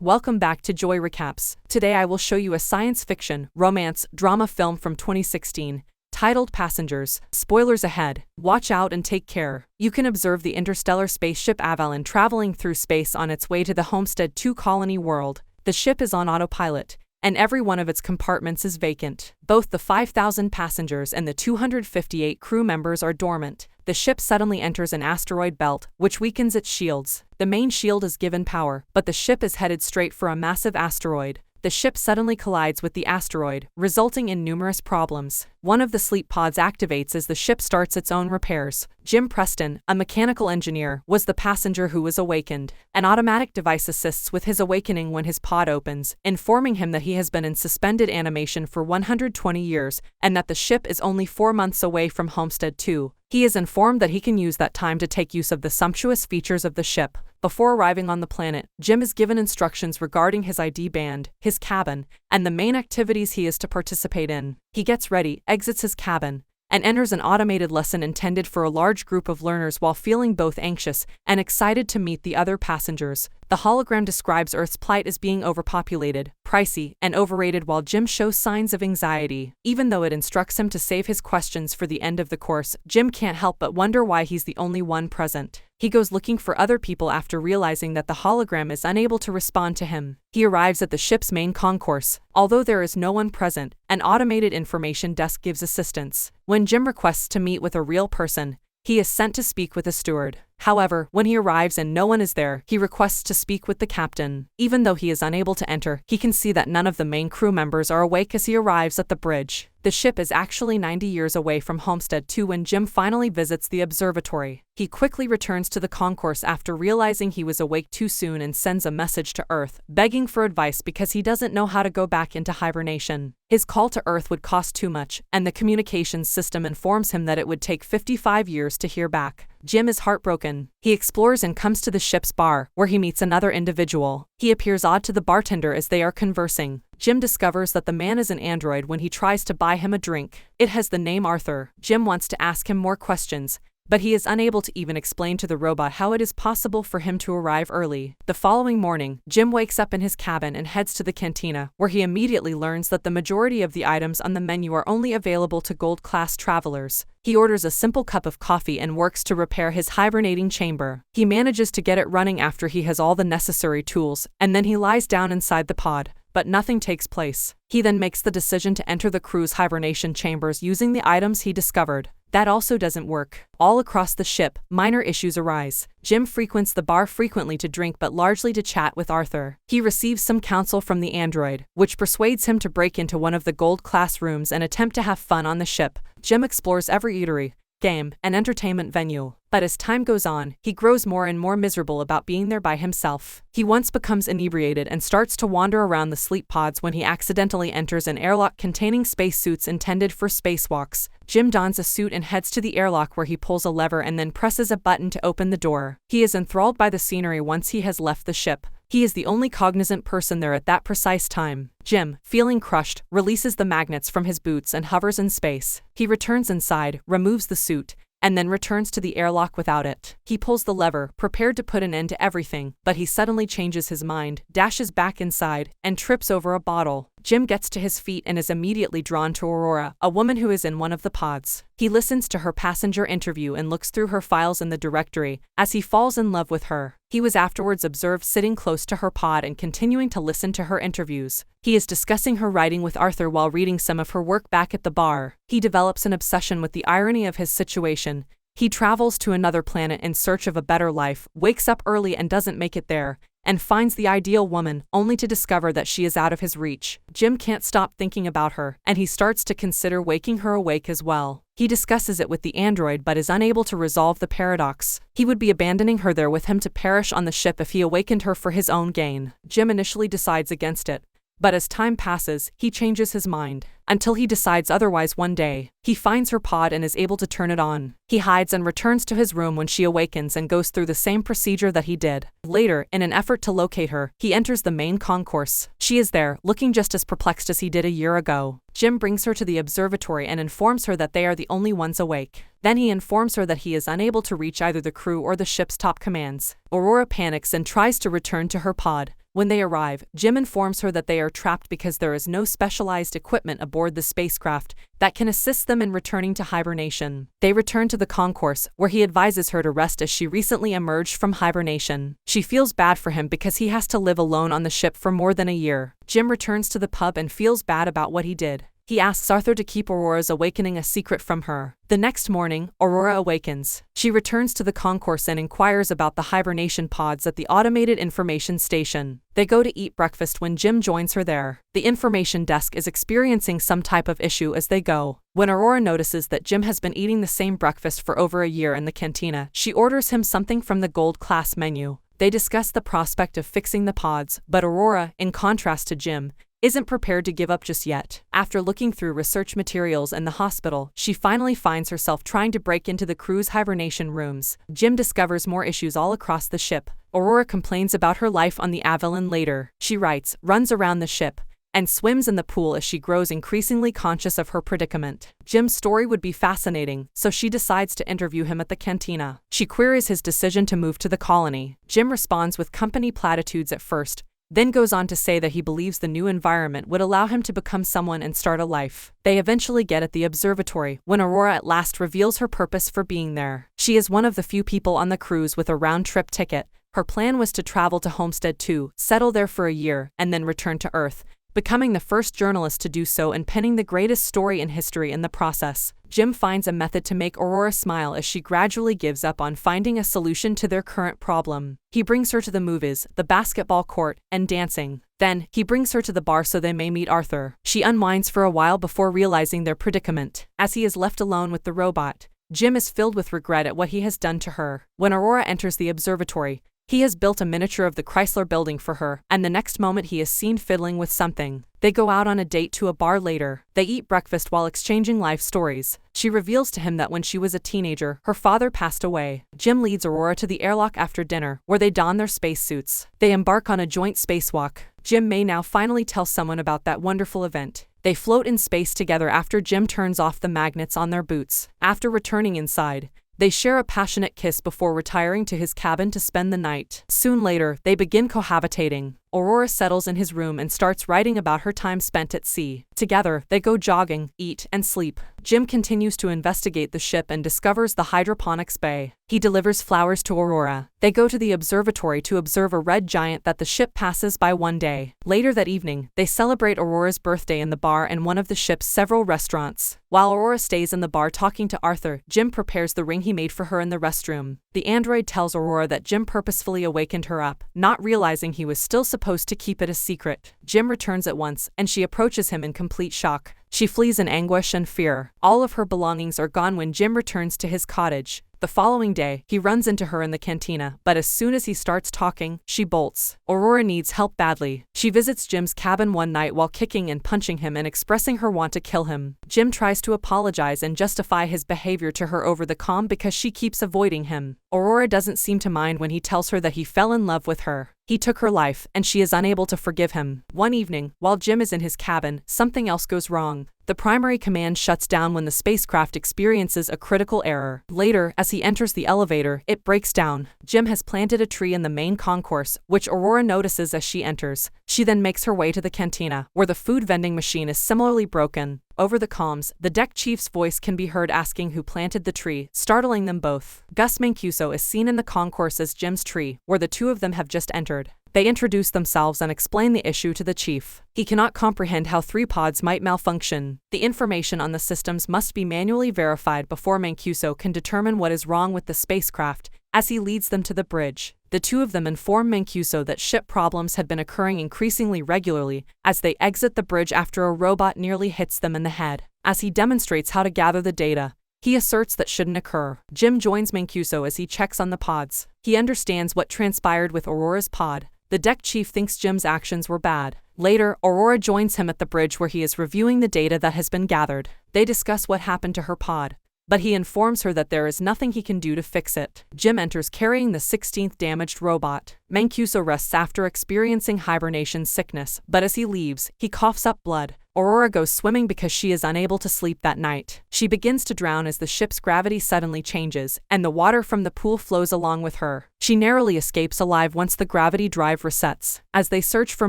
Welcome back to Joy Recaps. Today I will show you a science fiction, romance, drama film from 2016, titled Passengers. Spoilers ahead. Watch out and take care. You can observe the interstellar spaceship Avalon traveling through space on its way to the Homestead 2 colony world. The ship is on autopilot, and every one of its compartments is vacant. Both the 5,000 passengers and the 258 crew members are dormant. The ship suddenly enters an asteroid belt, which weakens its shields. The main shield is given power, but the ship is headed straight for a massive asteroid. The ship suddenly collides with the asteroid, resulting in numerous problems. One of the sleep pods activates as the ship starts its own repairs. Jim Preston, a mechanical engineer, was the passenger who was awakened. An automatic device assists with his awakening when his pod opens, informing him that he has been in suspended animation for 120 years and that the ship is only 4 months away from Homestead 2. He is informed that he can use that time to take use of the sumptuous features of the ship. Before arriving on the planet, Jim is given instructions regarding his ID band, his cabin, and the main activities he is to participate in. He gets ready, exits his cabin, and enters an automated lesson intended for a large group of learners while feeling both anxious and excited to meet the other passengers. The hologram describes Earth's plight as being overpopulated, pricey, and overrated, while Jim shows signs of anxiety. Even though it instructs him to save his questions for the end of the course, Jim can't help but wonder why he's the only one present. He goes looking for other people after realizing that the hologram is unable to respond to him. He arrives at the ship's main concourse. Although there is no one present, an automated information desk gives assistance. When Jim requests to meet with a real person, he is sent to speak with a steward. However, when he arrives and no one is there, he requests to speak with the captain. Even though he is unable to enter, he can see that none of the main crew members are awake as he arrives at the bridge. The ship is actually 90 years away from Homestead 2 when Jim finally visits the observatory. He quickly returns to the concourse after realizing he was awake too soon and sends a message to Earth, begging for advice because he doesn't know how to go back into hibernation. His call to Earth would cost too much, and the communications system informs him that it would take 55 years to hear back. Jim is heartbroken. He explores and comes to the ship's bar, where he meets another individual. He appears odd to the bartender as they are conversing. Jim discovers that the man is an android when he tries to buy him a drink. It has the name Arthur. Jim wants to ask him more questions, but he is unable to even explain to the robot how it is possible for him to arrive early. The following morning, Jim wakes up in his cabin and heads to the cantina, where he immediately learns that the majority of the items on the menu are only available to gold-class travelers. He orders a simple cup of coffee and works to repair his hibernating chamber. He manages to get it running after he has all the necessary tools, and then he lies down inside the pod, but nothing takes place. He then makes the decision to enter the crew's hibernation chambers using the items he discovered. That also doesn't work. All across the ship, minor issues arise. Jim frequents the bar frequently to drink but largely to chat with Arthur. He receives some counsel from the android, which persuades him to break into one of the gold-class rooms and attempt to have fun on the ship. Jim explores every eatery, game, and entertainment venue. But as time goes on, he grows more and more miserable about being there by himself. He once becomes inebriated and starts to wander around the sleep pods when he accidentally enters an airlock containing spacesuits intended for spacewalks. Jim dons a suit and heads to the airlock where he pulls a lever and then presses a button to open the door. He is enthralled by the scenery once he has left the ship. He is the only cognizant person there at that precise time. Jim, feeling crushed, releases the magnets from his boots and hovers in space. He returns inside, removes the suit, and then returns to the airlock without it. He pulls the lever, prepared to put an end to everything, but he suddenly changes his mind, dashes back inside, and trips over a bottle. Jim gets to his feet and is immediately drawn to Aurora, a woman who is in one of the pods. He listens to her passenger interview and looks through her files in the directory, as he falls in love with her. He was afterwards observed sitting close to her pod and continuing to listen to her interviews. He is discussing her writing with Arthur while reading some of her work back at the bar. He develops an obsession with the irony of his situation. He travels to another planet in search of a better life, wakes up early and doesn't make it there, and finds the ideal woman, only to discover that she is out of his reach. Jim can't stop thinking about her, and he starts to consider waking her awake as well. He discusses it with the android but is unable to resolve the paradox. He would be abandoning her there with him to perish on the ship if he awakened her for his own gain. Jim initially decides against it, but as time passes, he changes his mind, until he decides otherwise one day. He finds her pod and is able to turn it on. He hides and returns to his room when she awakens and goes through the same procedure that he did. Later, in an effort to locate her, he enters the main concourse. She is there, looking just as perplexed as he did a year ago. Jim brings her to the observatory and informs her that they are the only ones awake. Then he informs her that he is unable to reach either the crew or the ship's top commands. Aurora panics and tries to return to her pod, When they arrive, Jim informs her that they are trapped because there is no specialized equipment aboard the spacecraft that can assist them in returning to hibernation. They return to the concourse, where he advises her to rest as she recently emerged from hibernation. She feels bad for him because he has to live alone on the ship for more than a year. Jim returns to the pub and feels bad about what he did. He asks Arthur to keep Aurora's awakening a secret from her. The next morning, Aurora awakens. She returns to the concourse and inquires about the hibernation pods at the automated information station. They go to eat breakfast when Jim joins her there. The information desk is experiencing some type of issue as they go. When Aurora notices that Jim has been eating the same breakfast for over a year in the cantina, she orders him something from the gold class menu. They discuss the prospect of fixing the pods, but Aurora, in contrast to Jim, isn't prepared to give up just yet. After looking through research materials in the hospital, she finally finds herself trying to break into the crew's hibernation rooms. Jim discovers more issues all across the ship. Aurora complains about her life on the Avalon later. She writes, runs around the ship, and swims in the pool as she grows increasingly conscious of her predicament. Jim's story would be fascinating, so she decides to interview him at the cantina. She queries his decision to move to the colony. Jim responds with company platitudes at first, then goes on to say that he believes the new environment would allow him to become someone and start a life. They eventually get at the observatory, when Aurora at last reveals her purpose for being there. She is one of the few people on the cruise with a round-trip ticket. Her plan was to travel to Homestead too, settle there for a year, and then return to Earth, becoming the first journalist to do so and penning the greatest story in history in the process. Jim finds a method to make Aurora smile as she gradually gives up on finding a solution to their current problem. He brings her to the movies, the basketball court, and dancing. Then, he brings her to the bar so they may meet Arthur. She unwinds for a while before realizing their predicament. As he is left alone with the robot, Jim is filled with regret at what he has done to her. When Aurora enters the observatory, he has built a miniature of the Chrysler building for her, and the next moment he is seen fiddling with something. They go out on a date to a bar later. They eat breakfast while exchanging life stories. She reveals to him that when she was a teenager, her father passed away. Jim leads Aurora to the airlock after dinner, where they don their spacesuits. They embark on a joint spacewalk. Jim may now finally tell someone about that wonderful event. They float in space together after Jim turns off the magnets on their boots. After returning inside, they share a passionate kiss before retiring to his cabin to spend the night. Soon later, they begin cohabitating. Aurora settles in his room and starts writing about her time spent at sea. Together, they go jogging, eat, and sleep. Jim continues to investigate the ship and discovers the hydroponics bay. He delivers flowers to Aurora. They go to the observatory to observe a red giant that the ship passes by one day. Later that evening, they celebrate Aurora's birthday in the bar and one of the ship's several restaurants. While Aurora stays in the bar talking to Arthur, Jim prepares the ring he made for her in the restroom. The android tells Aurora that Jim purposefully awakened her up, not realizing he was still supposed to keep it a secret. Jim returns at once, and she approaches him in complete shock. She flees in anguish and fear. All of her belongings are gone when Jim returns to his cottage. The following day, he runs into her in the cantina, but as soon as he starts talking, she bolts. Aurora needs help badly. She visits Jim's cabin one night while kicking and punching him and expressing her want to kill him. Jim tries to apologize and justify his behavior to her over the comm because she keeps avoiding him. Aurora doesn't seem to mind when he tells her that he fell in love with her. He took her life, and she is unable to forgive him. One evening, while Jim is in his cabin, something else goes wrong. The primary command shuts down when the spacecraft experiences a critical error. Later, as he enters the elevator, it breaks down. Jim has planted a tree in the main concourse, which Aurora notices as she enters. She then makes her way to the cantina, where the food vending machine is similarly broken. Over the comms, the deck chief's voice can be heard asking who planted the tree, startling them both. Gus Mancuso is seen in the concourse as Jim's tree, where the two of them have just entered. They introduce themselves and explain the issue to the chief. He cannot comprehend how 3 pods might malfunction. The information on the systems must be manually verified before Mancuso can determine what is wrong with the spacecraft, as he leads them to the bridge. The two of them inform Mancuso that ship problems had been occurring increasingly regularly as they exit the bridge after a robot nearly hits them in the head. As he demonstrates how to gather the data, he asserts that shouldn't occur. Jim joins Mancuso as he checks on the pods. He understands what transpired with Aurora's pod. The deck chief thinks Jim's actions were bad. Later, Aurora joins him at the bridge where he is reviewing the data that has been gathered. They discuss what happened to her pod, but he informs her that there is nothing he can do to fix it. Jim enters carrying the 16th damaged robot. Mancuso rests after experiencing hibernation sickness, but as he leaves, he coughs up blood. Aurora goes swimming because she is unable to sleep that night. She begins to drown as the ship's gravity suddenly changes, and the water from the pool flows along with her. She narrowly escapes alive once the gravity drive resets. As they search for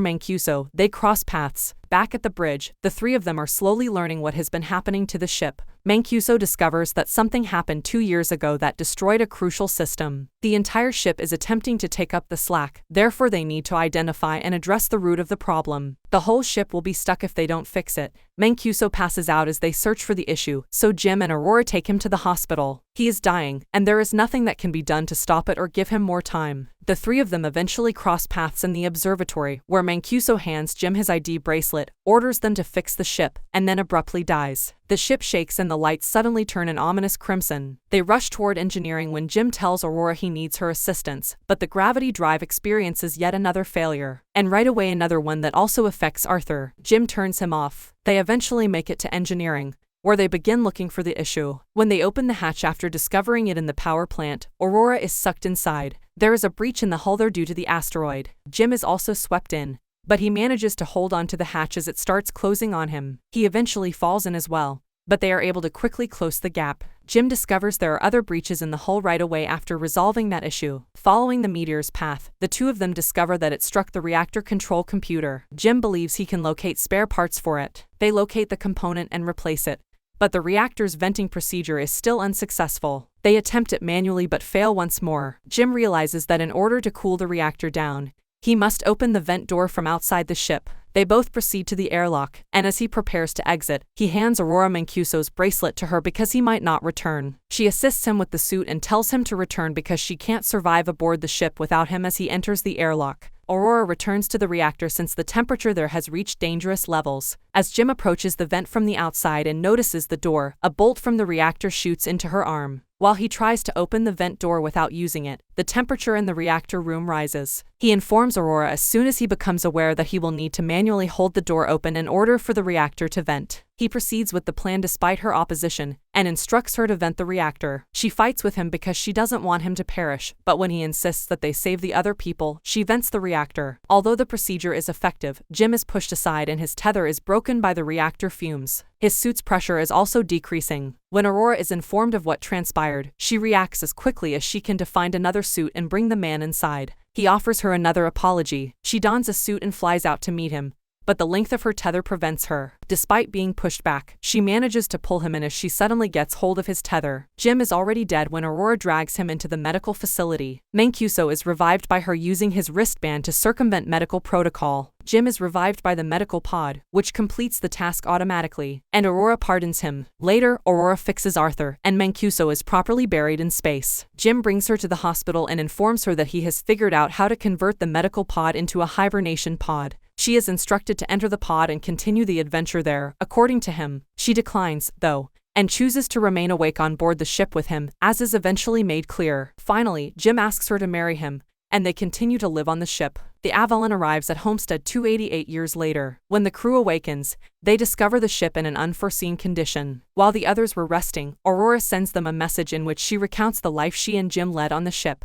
Mancuso, they cross paths. Back at the bridge, the three of them are slowly learning what has been happening to the ship. Mancuso discovers that something happened 2 years ago that destroyed a crucial system. The entire ship is attempting to take up the slack, therefore they need to identify and address the root of the problem. The whole ship will be stuck if they don't fix it. Mancuso passes out as they search for the issue, so Jim and Aurora take him to the hospital. He is dying, and there is nothing that can be done to stop it or give him more time. The three of them eventually cross paths in the observatory, where Mancuso hands Jim his ID bracelet, orders them to fix the ship, and then abruptly dies. The ship shakes and the lights suddenly turn an ominous crimson. They rush toward engineering when Jim tells Aurora he needs her assistance, but the gravity drive experiences yet another failure, and right away another one that also affects Arthur. Jim turns him off. They eventually make it to engineering, where they begin looking for the issue. When they open the hatch after discovering it in the power plant, Aurora is sucked inside. There is a breach in the hull there due to the asteroid. Jim is also swept in, but he manages to hold on to the hatch as it starts closing on him. He eventually falls in as well, but they are able to quickly close the gap. Jim discovers there are other breaches in the hull right away after resolving that issue. Following the meteor's path, the two of them discover that it struck the reactor control computer. Jim believes he can locate spare parts for it. They locate the component and replace it, but the reactor's venting procedure is still unsuccessful. They attempt it manually but fail once more. Jim realizes that in order to cool the reactor down, he must open the vent door from outside the ship. They both proceed to the airlock, and as he prepares to exit, he hands Aurora Mancuso's bracelet to her because he might not return. She assists him with the suit and tells him to return because she can't survive aboard the ship without him as he enters the airlock. Aurora returns to the reactor since the temperature there has reached dangerous levels. As Jim approaches the vent from the outside and notices the door, a bolt from the reactor shoots into her arm. While he tries to open the vent door without using it, the temperature in the reactor room rises. He informs Aurora as soon as he becomes aware that he will need to manually hold the door open in order for the reactor to vent. He proceeds with the plan despite her opposition, and instructs her to vent the reactor. She fights with him because she doesn't want him to perish, but when he insists that they save the other people, she vents the reactor. Although the procedure is effective, Jim is pushed aside and his tether is broken by the reactor fumes. His suit's pressure is also decreasing. When Aurora is informed of what transpired, she reacts as quickly as she can to find another suit and bring the man inside. He offers her another apology. She dons a suit and flies out to meet him, but the length of her tether prevents her. Despite being pushed back, she manages to pull him in as she suddenly gets hold of his tether. Jim is already dead when Aurora drags him into the medical facility. Mancuso is revived by her using his wristband to circumvent medical protocol. Jim is revived by the medical pod, which completes the task automatically, and Aurora pardons him. Later, Aurora fixes Arthur, and Mancuso is properly buried in space. Jim brings her to the hospital and informs her that he has figured out how to convert the medical pod into a hibernation pod. She is instructed to enter the pod and continue the adventure there. According to him, she declines, though, and chooses to remain awake on board the ship with him, as is eventually made clear. Finally, Jim asks her to marry him, and they continue to live on the ship. The Avalon arrives at Homestead 288 years later. When the crew awakens, they discover the ship in an unforeseen condition. While the others were resting, Aurora sends them a message in which she recounts the life she and Jim led on the ship.